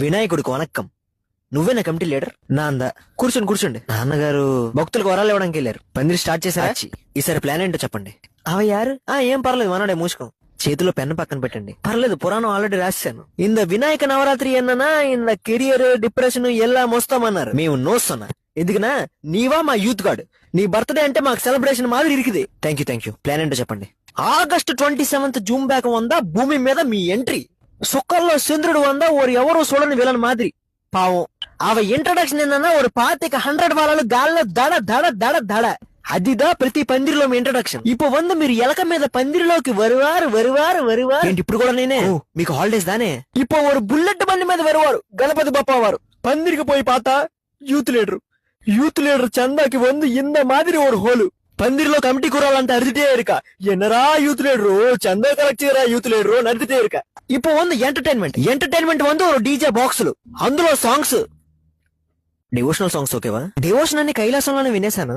వినాయకుడికి వనక్కం. నువ్వేనా committee leader? నాందా. కూర్చోండి. నాన్నగారు భక్తులకు వరాలు ఇవ్వడానికి వెళ్ళారు. పందిరి స్టార్ట్ చేశారా? ఈసారి ప్లాన్ ఏంటో చెప్పండి. అవయ్యారు ఏం పర్లేదు, మనడే మూసుకోం. చేతిలో పెన్ను పక్కన పెట్టండి. పర్లేదు, పురాణం ఆల్రెడీ రాశాను. ఇంద వినాయక నవరాత్రి ఎన్ననా ఇంద కెరియర్ డిప్రెషన్ ఎల్లా మోస్తామన్నారు. మేము నోస్తున్నా. ఎందుకునా నీవా మా యూత్ గార్డ్. నీ బర్త్డే అంటే మాకు సెలబ్రేషన్ మాదిరి ఇరికిది. Thank you. ప్లాన్ ఏంటో చెప్పండి. ఆగస్టు 27 జూన్ బ్యాక్ వంద భూమి మీద మీ ఎంట్రీ. సుక్కల్లో చంద్రుడు వంద ఓరు ఎవరో చూడని విలన్ మాదిరి. పావం అవ ఇంట్రడక్షన్ ఏందన్నా ఒక 100 వాళ్ళలు గాల్లో దడ దడ దడ దడ. అదిదా ప్రతి పందిరిలో మీ ఇంట్రడక్షన్. ఇప్పుడు మీరు ఎలక మీద పందిరిలోకి వరువారు ఏంటి ఇప్పుడు కూడా నేనే? మీకు హాలిడేస్ దానే. ఇప్పుడు ఒక బుల్లెట్ బండి మీద వరువారు గణపతి బప్ప వారు. పందిరికి పోయి పాత యూత్ లీడర్ చందాకి ఇంద మాదిరి ఒక హోలు. పందిరిలో కమిటీ కూరాలంటే అరిదితే ఎరుక. ఎన్నరా యూత్ లీడరు చందా కలెక్ట్ చేయరా యూత్ లీడరు నరిదితే ఎరుక. ఇప్పుడు ఎంటర్టైన్మెంట్ ఒక డీజే బాక్సులు, అందులో సాంగ్స్. డివోషనల్ సాంగ్స్ ఓకేవా? డివోషన్ అన్ని కైలాసంలోనే వినేశాను.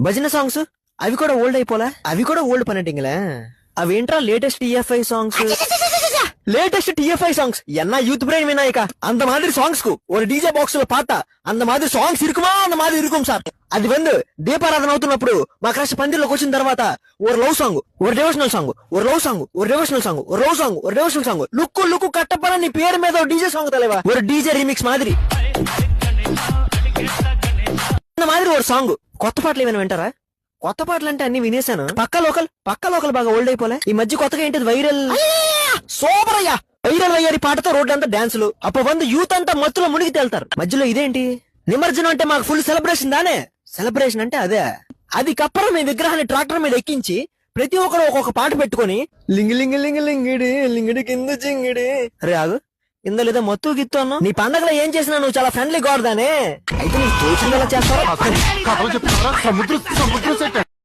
భజన సాంగ్స్ అవి కూడా ఓల్డ్ అయిపోలా? అవి కూడా ఓల్డ్ పనటింగ్లా. అవేంట్రా లేటెస్ట్ టీఎఫ్ఐ సాంగ్స్ ఎన్నా యూత్ బ్రెయిన్ వినాయక అంత మాదిరి సాంగ్స్ కు ఒక డీజే బాక్స్ లో పాత అంత మాదిరి సాంగ్స్ ఇరుకుమా అంత మాదిరి ఇరుకుం సార్. అది దీపారాధన అవుతున్నప్పుడు మా క్రష్ పందిరిలోకి వచ్చిన తర్వాత ఒక లవ్ సాంగ్, ఒక డివోషనల్ సాంగ్, ఒక లవ్ సాంగ్, ఒక డివోషనల్ సాంగ్, ఒక లవ్ సాంగ్, ఒక డివోషనల్ సాంగ్. లుక్కు కట్టపడ నీ పేరు మీద ఒక డీజే సాంగ్ తలేవా, ఒక డీజే రీమిక్స్ మాదిరి మాదిరి ఒక సాంగ్. కొత్త పాటలు ఏమైనా వింటారా? కొత్త పాటలు అంటే అన్ని వినేశాను. పక్క లోకల్ బాగా ఓల్డ్ అయిపోలే. ఈ మధ్య కొత్తగా ఏంటిది వైరల్ సూపర్ అయ్యా. వైరల్ అయ్యారి పాటతో రోడ్డు అంతా డాన్సులు. అప్పుడు యూత్ అంతా మత్తులో మునిగి తేల్తారు. మధ్యలో ఇదేంటి నిమజ్జనం అంటే మాకు ఫుల్ సెలబ్రేషన్ దానే. సెలబ్రేషన్ అంటే అదే. అది కప్పరం మీ విగ్రహాన్ని ట్రాక్టర్ మీద ఎక్కించి ప్రతి ఒక్కరు ఒక్కొక్క పాట పెట్టుకుని లింగిడి కింద చింగిడి. అరే ఆగు, ఇందో లేదా మొత్తు గిత్తు అన్నా. నీ పండగలో ఏం చేసినా నువ్వు చాలా ఫ్రెండ్లీ గోడదానే. అయితే నీకు తోచిందలా చేస్తావా?